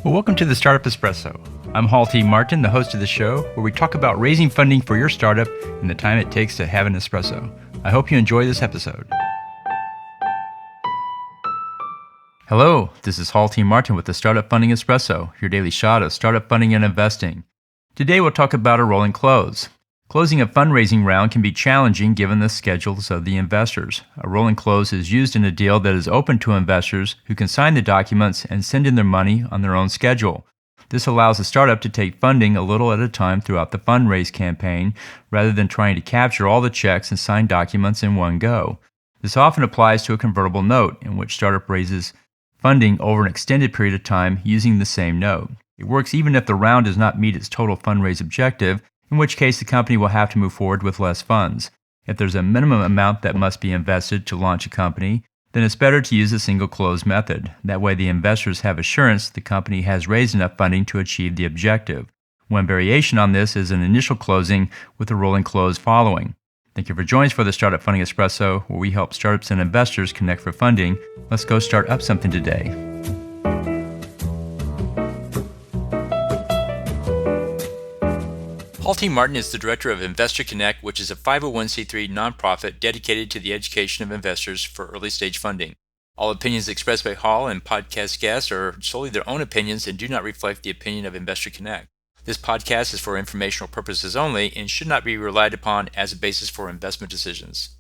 Well, welcome to the Startup Espresso. I'm Hall T. Martin, the host of the show, where we talk about raising funding for your startup and the time it takes to have an espresso. I hope you enjoy this episode. Hello, this is Hall T. Martin with the Startup Funding Espresso, your daily shot of startup funding and investing. Today we'll talk about a rolling close. Closing a fundraising round can be challenging given the schedules of the investors. A rolling close is used in a deal that is open to investors who can sign the documents and send in their money on their own schedule. This allows the startup to take funding a little at a time throughout the fundraise campaign, rather than trying to capture all the checks and sign documents in one go. This often applies to a convertible note, in which startup raises funding over an extended period of time using the same note. It works even if the round does not meet its total fundraise objective, in which case the company will have to move forward with less funds. If there's a minimum amount that must be invested to launch a company, then it's better to use a single close method. That way the investors have assurance the company has raised enough funding to achieve the objective. One variation on this is an initial closing with a rolling close following. Thank you for joining us for the Startup Funding Espresso, where we help startups and investors connect for funding. Let's go start up something today. Hall T. Martin is the director of Investor Connect, which is a 501c3 nonprofit dedicated to the education of investors for early stage funding. All opinions expressed by Hall and podcast guests are solely their own opinions and do not reflect the opinion of Investor Connect. This podcast is for informational purposes only and should not be relied upon as a basis for investment decisions.